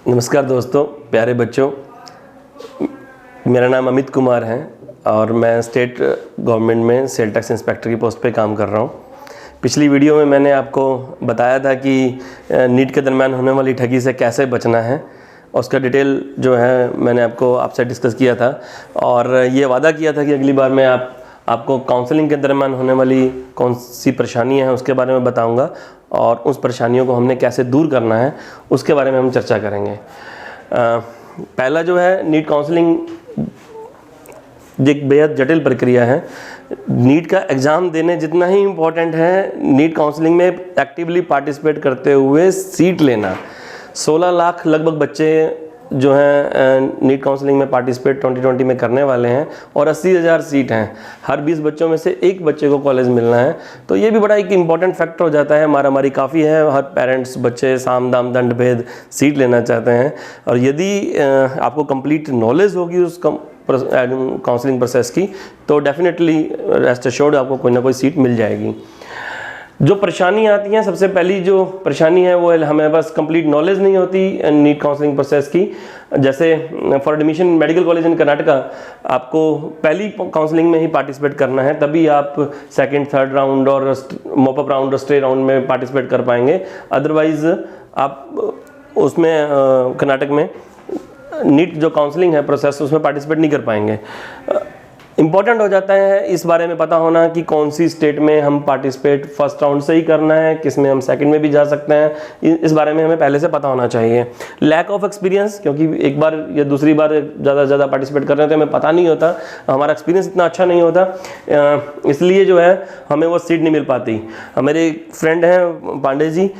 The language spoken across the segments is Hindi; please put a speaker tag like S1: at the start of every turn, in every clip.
S1: नमस्कार दोस्तों, प्यारे बच्चों। मेरा नाम अमित कुमार है और मैं स्टेट गवर्नमेंट में सेल टैक्स इंस्पेक्टर की पोस्ट पे काम कर रहा हूँ। पिछली वीडियो में मैंने आपको बताया था कि नीट के दरमियान होने वाली ठगी से कैसे बचना है, उसका डिटेल जो है मैंने आपसे डिस्कस किया था और ये वादा किया था कि अगली बार मैं आपको काउंसलिंग के दरमियान होने वाली कौन सी परेशानियाँ हैं उसके बारे में बताऊंगा और उस परेशानियों को हमने कैसे दूर करना है उसके बारे में हम चर्चा करेंगे। पहला जो है, नीट काउंसलिंग एक बेहद जटिल प्रक्रिया है। नीट का एग्ज़ाम देने जितना ही इम्पोर्टेंट है नीट काउंसलिंग में एक्टिवली पार्टिसिपेट करते हुए सीट लेना। 16 लाख लगभग बच्चे जो हैं नीट काउंसलिंग में पार्टिसिपेट 2020 में करने वाले हैं और 80,000 सीट हैं। हर 20 बच्चों में से एक बच्चे को कॉलेज मिलना है, तो ये भी बड़ा एक इम्पॉर्टेंट फैक्टर हो जाता है। मारामारी काफ़ी है, हर पेरेंट्स बच्चे साम दाम दंड भेद सीट लेना चाहते हैं और यदि आपको कंप्लीट नॉलेज होगी उस काउंसलिंग प्रोसेस की तो डेफिनेटली रेस्ट एश्योर्ड आपको कोई ना कोई सीट मिल जाएगी। जो परेशानी आती हैं, सबसे पहली जो परेशानी है वो हमें बस कंप्लीट नॉलेज नहीं होती नीट काउंसलिंग प्रोसेस की। जैसे for admission medical college in Karnataka आपको पहली काउंसलिंग में ही पार्टिसिपेट करना है, तभी आप सेकंड, थर्ड राउंड और मॉपअप राउंड और स्टे राउंड में पार्टिसिपेट कर पाएंगे। अदरवाइज आप उसमें कर्नाटक में नीट जो काउंसलिंग है प्रोसेस उसमें पार्टिसिपेट नहीं कर पाएंगे। इम्पॉर्टेंट हो जाता है इस बारे में पता होना कि कौन सी स्टेट में हम पार्टिसिपेट फर्स्ट राउंड से ही करना है, किस में हम सेकंड में भी जा सकते हैं, इस बारे में हमें पहले से पता होना चाहिए। लैक ऑफ एक्सपीरियंस, क्योंकि एक बार या दूसरी बार ज़्यादा पार्टिसिपेट कर रहे हैं तो हमें पता नहीं होता, हमारा एक्सपीरियंस इतना अच्छा नहीं होता, इसलिए जो है हमें वो सीट नहीं मिल पाती। मेरे एक फ्रेंड हैं पांडे जी,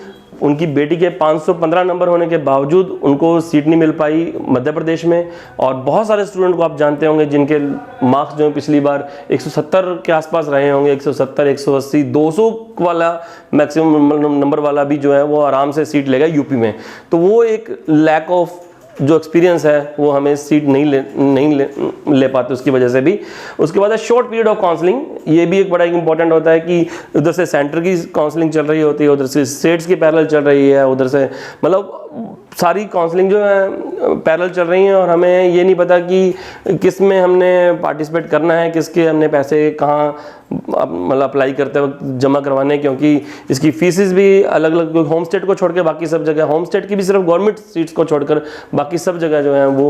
S1: उनकी बेटी के 515 नंबर होने के बावजूद उनको सीट नहीं मिल पाई मध्य प्रदेश में। और बहुत सारे स्टूडेंट को आप जानते होंगे जिनके मार्क्स जो है पिछली बार 170 के आसपास रहे होंगे, 170, 180, 200 वाला मैक्सिमम नंबर वाला भी जो है वो आराम से सीट लेगा यूपी में। तो वो एक लैक ऑफ जो एक्सपीरियंस है वो हमें सीट नहीं ले पाते उसकी वजह से भी। उसके बाद शॉर्ट पीरियड ऑफ काउंसलिंग, ये भी एक बड़ा इंपॉर्टेंट होता है कि उधर से सेंटर की काउंसलिंग चल रही होती है, उधर से स्टेट्स की पैरेलल चल रही है, उधर से मतलब सारी काउंसलिंग जो है पैरेलल चल रही हैं और हमें ये नहीं पता कि किस में हमने पार्टिसिपेट करना है, किसके हमने पैसे कहाँ मतलब अप्लाई करते वक्त जमा करवाने, क्योंकि इसकी फीसेस भी अलग अलग, होम स्टेट को छोड़ के बाकी सब जगह, होम स्टेट की भी सिर्फ गवर्नमेंट सीट्स को छोड़कर बाकी सब जगह जो है वो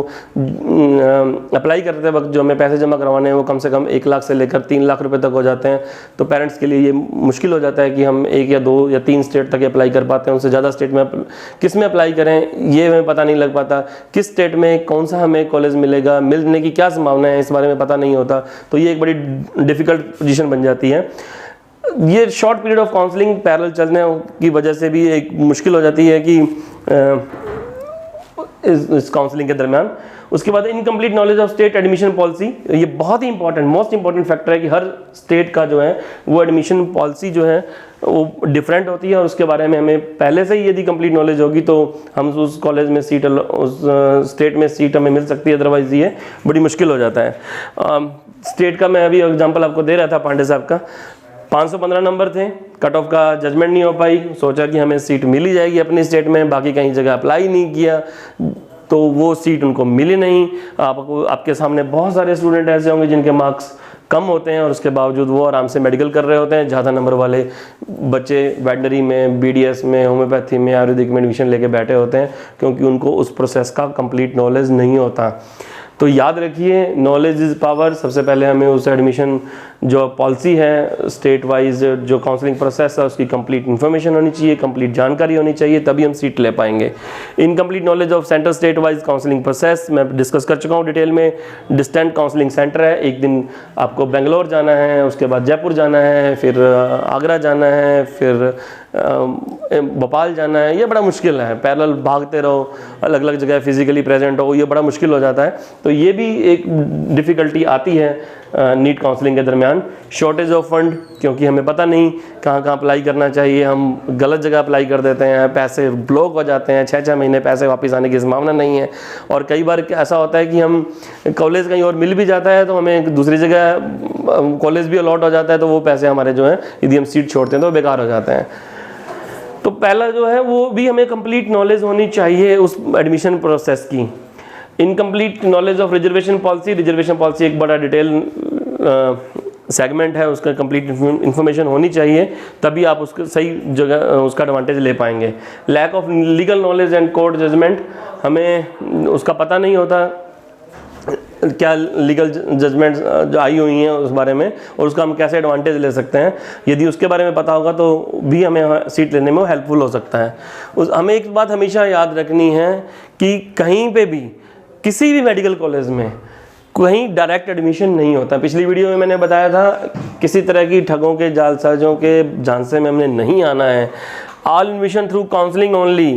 S1: अप्लाई करते वक्त जो हमें पैसे जमा करवाने हैं वो कम से कम 1 लाख से लेकर 3 लाख रुपए तक हो जाते हैं। तो पेरेंट्स के लिए ये मुश्किल हो जाता है कि हम 1 या 2 या 3 स्टेट तक अप्लाई कर पाते हैं, उनसे ज़्यादा स्टेट में किस में अप्लाई करें ये हमें पता नहीं लग पाता। किस स्टेट में कौन सा हमें कॉलेज मिलेगा, मिलने की क्या संभावना है, इस बारे में पता नहीं होता। तो ये एक बड़ी डिफ़िकल्ट पोजीशन बन जाती है। ये short period of counselling parallel चलने की वजह से भी एक मुश्किल हो जाती है कि इस काउंसलिंग के दरमियान। उसके बाद incomplete knowledge of state admission policy, ये बहुत ही इंपॉर्टेंट, मोस्ट इंपॉर्टेंट फैक्टर है कि हर स्टेट का जो है वो एडमिशन पॉलिसी जो है वो डिफरेंट होती है और उसके बारे में हमें पहले से ही यदि कंप्लीट नॉलेज होगी तो हम उस कॉलेज में सीट, उस स्टेट में सीट हमें मिल सकती है, अदरवाइज ये बड़ी मुश्किल हो जाता है। स्टेट का मैं अभी एग्जाम्पल आपको दे रहा था पांडे साहब का, 515 नंबर थे, कट ऑफ का जजमेंट नहीं हो पाई, सोचा कि हमें सीट मिल ही जाएगी अपनी स्टेट में, बाकी कहीं जगह अप्लाई नहीं किया तो वो सीट उनको मिली नहीं। आपके सामने बहुत सारे स्टूडेंट ऐसे होंगे जिनके मार्क्स कम होते हैं और उसके बावजूद वो आराम से मेडिकल कर रहे होते हैं। ज़्यादा नंबर वाले बच्चे वेटनरी में, BDS में, होम्योपैथी में, आयुर्वेदिक में एडमिशन लेके बैठे होते हैं क्योंकि उनको उस प्रोसेस का कंप्लीट नॉलेज नहीं होता। तो याद रखिए, नॉलेज इज़ पावर। सबसे पहले हमें उस एडमिशन जो पॉलिसी है स्टेट वाइज, जो काउंसलिंग प्रोसेस है उसकी कंप्लीट इन्फॉर्मेशन होनी चाहिए, कंप्लीट जानकारी होनी चाहिए, तभी हम सीट ले पाएंगे। Incomplete knowledge of centre state wise counselling process मैं डिस्कस कर चुका हूँ डिटेल में। डिस्टेंट काउंसलिंग सेंटर है, एक दिन आपको बेंगलोर जाना है, उसके बाद जयपुर जाना है, फिर आगरा जाना है, फिर भोपाल जाना है। ये बड़ा मुश्किल है, पैरेलल भागते रहो, अलग अलग जगह फिजिकली प्रेजेंट हो, ये बड़ा मुश्किल हो जाता है। तो ये भी एक डिफ़िकल्टी आती है नीट काउंसलिंग के दरमियान। शॉर्टेज ऑफ फंड, क्योंकि हमें पता नहीं कहाँ अप्लाई करना चाहिए, हम गलत जगह अप्लाई कर देते हैं, पैसे ब्लॉक हो जाते हैं, 6-6 महीने पैसे वापस आने की संभावना नहीं है। और कई बार ऐसा होता है कि हम कॉलेज कहीं और मिल भी जाता है तो हमें दूसरी जगह कॉलेज भी अलॉट हो जाता है, तो वो पैसे हमारे जो हैं यदि हम सीट छोड़ते हैं तो बेकार हो जाते हैं। तो पहला जो है वो भी हमें कंप्लीट नॉलेज होनी चाहिए उस एडमिशन प्रोसेस की। Incomplete knowledge of reservation policy एक बड़ा डिटेल सेगमेंट है, उसका कंप्लीट इन्फॉर्मेशन होनी चाहिए, तभी आप उसको सही जगह उसका एडवांटेज ले पाएंगे। Lack of legal knowledge and court judgment, हमें उसका पता नहीं होता क्या लीगल जजमेंट जो आई हुई हैं उस बारे में, और उसका हम कैसे एडवांटेज ले सकते हैं। यदि उसके बारे में पता होगा तो भी हमें सीट लेने में हेल्पफुल हो सकता है। हमें एक बात हमेशा याद रखनी है कि कहीं पे भी किसी भी मेडिकल कॉलेज में कहीं डायरेक्ट एडमिशन नहीं होता। पिछली वीडियो में मैंने बताया था किसी तरह की ठगों के जालसाजों के झांसे में हमने नहीं आना है। All admission through counselling only.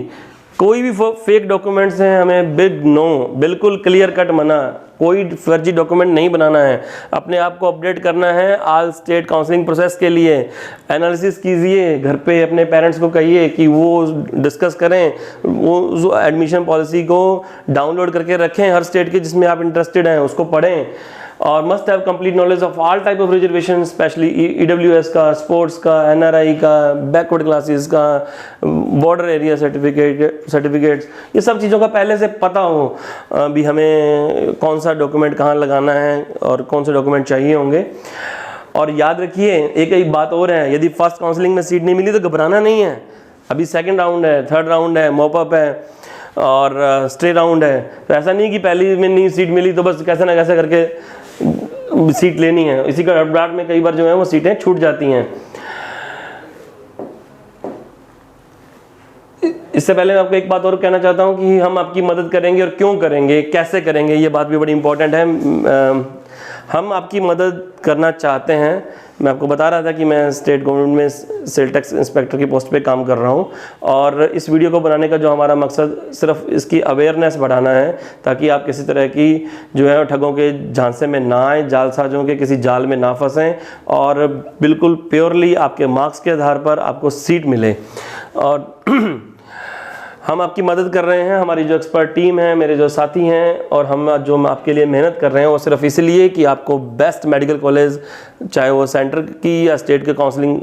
S1: कोई भी फेक डॉक्यूमेंट्स हैं, हमें बिग नो, बिल्कुल क्लियर कट मना। कोई फर्जी डॉक्यूमेंट नहीं बनाना है, अपने आप को अपडेट करना है ऑल स्टेट काउंसलिंग प्रोसेस के लिए। एनालिसिस कीजिए, घर पे अपने पेरेंट्स को कहिए कि वो डिस्कस करें, वो एडमिशन पॉलिसी को डाउनलोड करके रखें हर स्टेट के जिसमें आप इंटरेस्टेड हैं, उसको पढ़ें। और must have complete knowledge of all type of reservation, specially EWS का, स्पोर्ट्स का, एनआरआई का, बैकवर्ड क्लासेस का, बॉर्डर एरिया सर्टिफिकेट्स, ये सब चीज़ों का पहले से पता हो भी हमें कौन सा डॉक्यूमेंट कहाँ लगाना है और कौन से डॉक्यूमेंट चाहिए होंगे। और याद रखिए एक बात और है, यदि फर्स्ट काउंसलिंग में सीट नहीं मिली तो घबराना नहीं है। अभी सेकेंड राउंड है, थर्ड राउंड है, मॉपअप है और स्टे राउंड है। तो ऐसा नहीं कि पहली में नहीं सीट मिली तो बस कैसे ना कैसे करके सीट लेनी है। इसी का हड़बड़ाहट में कई बार जो है वो सीटें छूट जाती हैं। इससे पहले मैं आपको एक बात और कहना चाहता हूं कि हम आपकी मदद करेंगे, और क्यों करेंगे, कैसे करेंगे, ये बात भी बड़ी इंपॉर्टेंट है। हम आपकी मदद करना चाहते हैं। मैं आपको बता रहा था कि मैं स्टेट गवर्नमेंट में सेल टैक्स इंस्पेक्टर की पोस्ट पे काम कर रहा हूँ, और इस वीडियो को बनाने का जो हमारा मकसद सिर्फ इसकी अवेयरनेस बढ़ाना है, ताकि आप किसी तरह की जो है ठगों के झांसे में ना आए, जालसाजों के किसी जाल में ना फंसें, और बिल्कुल प्योरली आपके मार्क्स के आधार पर आपको सीट मिले। और हम आपकी मदद कर रहे हैं, हमारी जो एक्सपर्ट टीम है, मेरे जो साथी हैं, और हम जो आपके लिए मेहनत कर रहे हैं वो सिर्फ इसलिए कि आपको बेस्ट मेडिकल कॉलेज, चाहे वो सेंटर की या स्टेट के काउंसलिंग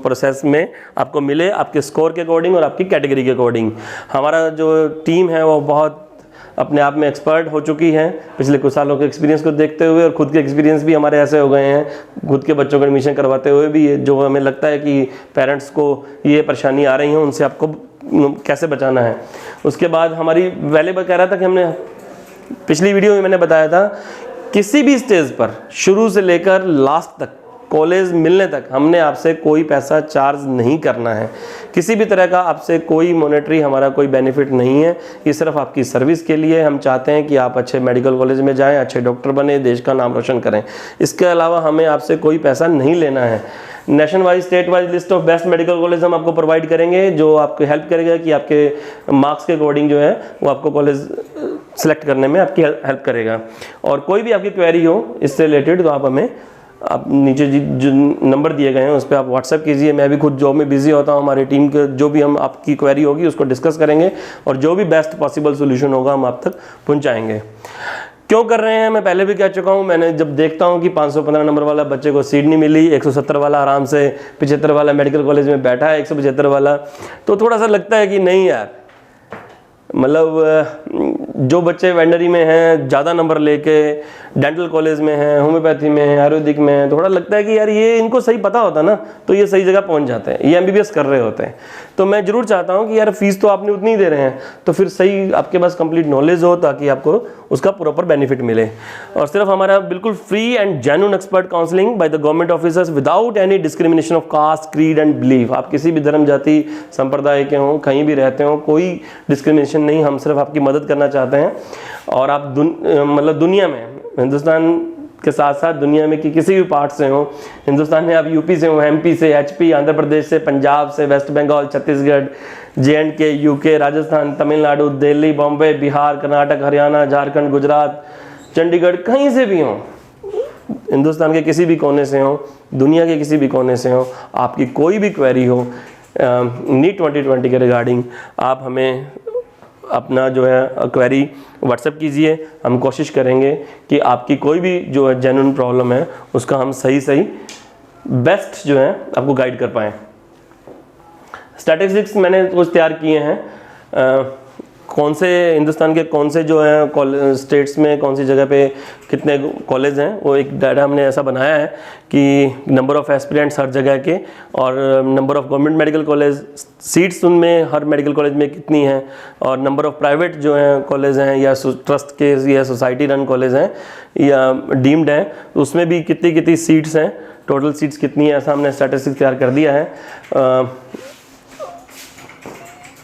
S1: प्रोसेस में आपको मिले, आपके स्कोर के अकॉर्डिंग और आपकी कैटेगरी के अकॉर्डिंग। हमारा जो टीम है वो बहुत अपने आप में एक्सपर्ट हो चुकी है पिछले कुछ सालों के एक्सपीरियंस को देखते हुए, और खुद के एक्सपीरियंस भी हमारे ऐसे हो गए हैं, खुद के बच्चों को एडमिशन करवाते हुए भी, जो हमें लगता है कि पेरेंट्स को ये परेशानी आ रही है, उनसे आपको कैसे बचाना है। उसके बाद हमारी पहले कह रहा था कि हमने पिछली वीडियो में मैंने बताया था, किसी भी स्टेज पर शुरू से लेकर लास्ट तक कॉलेज मिलने तक हमने आपसे कोई पैसा चार्ज नहीं करना है। किसी भी तरह का आपसे कोई मॉनेटरी हमारा कोई बेनिफिट नहीं है, ये सिर्फ आपकी सर्विस के लिए। हम चाहते हैं कि आप अच्छे मेडिकल कॉलेज में जाएं, अच्छे डॉक्टर बने, देश का नाम रोशन करें। इसके अलावा हमें आपसे कोई पैसा नहीं लेना है। Nation wise, state wise list of best medical college हम आपको प्रोवाइड करेंगे, जो आपको हेल्प करेगा कि आपके मार्क्स के अकॉर्डिंग जो है वो आपको कॉलेज सेलेक्ट करने में आपकी हेल्प करेगा। और कोई भी आपकी क्वेरी हो इससे रिलेटेड तो आप हमें, आप नीचे जो नंबर दिए गए हैं उस पर आप व्हाट्सएप कीजिए। मैं भी खुद जॉब में बिजी होता हूँ, हमारी टीम के जो भी हम आपकी क्वेरी होगी उसको डिस्कस करेंगे, और जो भी बेस्ट पॉसिबल सोल्यूशन होगा हम आप तक पहुँचाएंगे। क्यों कर रहे हैं, मैं पहले भी कह चुका हूं। मैंने जब देखता हूं कि 515 नंबर वाला बच्चे को सीट नहीं मिली, 170 वाला आराम से 75 वाला मेडिकल कॉलेज में बैठा है, 175 वाला, तो थोड़ा सा लगता है कि नहीं यार, मतलब जो बच्चे वेटनरी में हैं ज़्यादा नंबर लेके, डेंटल कॉलेज में हैं, होम्योपैथी में हैं, आयुर्वेदिक में हैं, थोड़ा लगता है कि यार ये इनको सही पता होता ना तो ये सही जगह पहुंच जाते हैं, ये एमबीबीएस कर रहे होते हैं। तो मैं जरूर चाहता हूं कि यार फीस तो आपने उतनी ही दे रहे हैं, तो फिर सही आपके पास कंप्लीट नॉलेज हो ताकि आपको उसका प्रॉपर बेनिफिट मिले। और सिर्फ हमारा बिल्कुल free and genuine expert counselling by the government officers without any discrimination of caste, creed and belief. आप किसी भी धर्म, जाति, संप्रदाय के हों, कहीं भी रहते हो, कोई डिस्क्रिमिनेशन नहीं, हम सिर्फ आपकी मदद करना चाहते हैं। और आप मतलब दुनिया में, हिंदुस्तान के साथ साथ दुनिया में कि किसी भी पार्ट से हो, हिंदुस्तान में आप यूपी से हो, एमपी से, एचपी, आंध्र प्रदेश से, पंजाब से, वेस्ट बंगाल, छत्तीसगढ़, JNK, यूके, राजस्थान, तमिलनाडु, दिल्ली, बॉम्बे, बिहार, कर्नाटक, हरियाणा, झारखंड, गुजरात, चंडीगढ़, कहीं से भी हो, हिंदुस्तान के किसी भी कोने से हो, दुनिया के किसी भी कोने से हो, आपकी कोई भी क्वेरी हो नीट 2020 के रिगार्डिंग, आप हमें अपना जो है क्वेरी व्हाट्सएप कीजिए। हम कोशिश करेंगे कि आपकी कोई भी जो है जेन्युइन प्रॉब्लम है उसका हम सही बेस्ट जो है आपको गाइड कर पाएँ। स्टैटिस्टिक्स मैंने कुछ तैयार किए हैं, कौन से हिंदुस्तान के कौन से जो हैं स्टेट्स में कौन सी जगह पे कितने कॉलेज हैं, वो एक डाटा हमने ऐसा बनाया है कि नंबर ऑफ़ एस्पिरेंट्स हर जगह के, और number of government medical college seats उनमें हर मेडिकल कॉलेज में कितनी हैं, और नंबर ऑफ़ प्राइवेट जो हैं कॉलेज हैं या ट्रस्ट के या सोसाइटी रन कॉलेज हैं या डीम्ड हैं, उसमें भी कितनी कितनी सीट्स हैं, टोटल सीट्स कितनी है, ऐसा हमने स्टैटिस्टिक्स तैयार कर दिया है।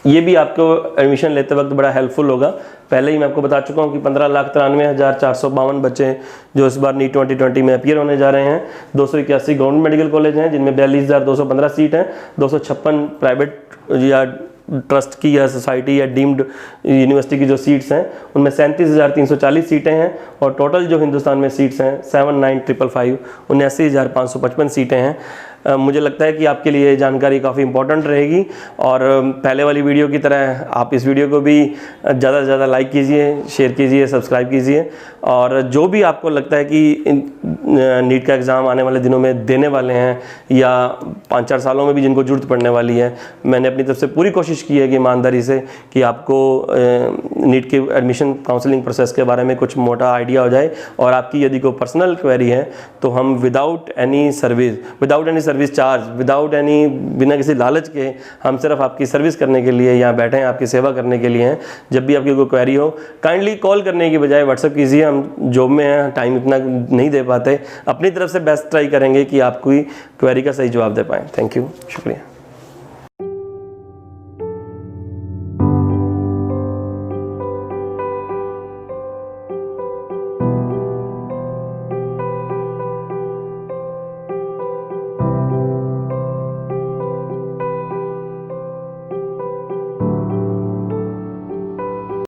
S1: ये भी आपको एडमिशन लेते वक्त बड़ा हेल्पफुल होगा। पहले ही मैं आपको बता चुका हूँ कि 15,93,452 बच्चे जो इस बार नीट 2020 में अपीयर होने जा रहे हैं। 281 गवर्नमेंट मेडिकल कॉलेज हैं जिनमें 42,215 सीट हैं, 256 प्राइवेट या ट्रस्ट की या सोसाइटी या डीम्ड यूनिवर्सिटी की जो सीट्स हैं उनमें 37,340 सीटें हैं, और टोटल जो हिंदुस्तान में सीट्स हैं 79,555 79,555 सीटें हैं। मुझे लगता है कि आपके लिए जानकारी काफ़ी इंपॉर्टेंट रहेगी, और पहले वाली वीडियो की तरह आप इस वीडियो को भी ज़्यादा से ज़्यादा लाइक कीजिए, शेयर कीजिए, सब्सक्राइब कीजिए, और जो भी आपको लगता है कि नीट का एग्ज़ाम आने वाले दिनों में देने वाले हैं या 5-4 सालों में भी जिनको ज़रूरत पड़ने वाली है, मैंने अपनी तरफ से पूरी कोशिश की है कि ईमानदारी से कि आपको नीट के एडमिशन काउंसलिंग प्रोसेस के बारे में कुछ मोटा आइडिया हो जाए, और आपकी यदि कोई पर्सनल क्वेरी है तो हम विदाउट एनी सर्विस चार्ज, बिना किसी लालच के, हम सिर्फ आपकी सर्विस करने के लिए यहाँ बैठे हैं, आपकी सेवा करने के लिए हैं। जब भी आपकी कोई क्वेरी हो काइंडली कॉल करने की बजाय व्हाट्सएप कीजिए। हम जॉब में हैं, टाइम इतना नहीं दे पाते, अपनी तरफ से बेस्ट ट्राई करेंगे कि आपकी क्वेरी का सही जवाब दे पाएँ। थैंक यू, शुक्रिया।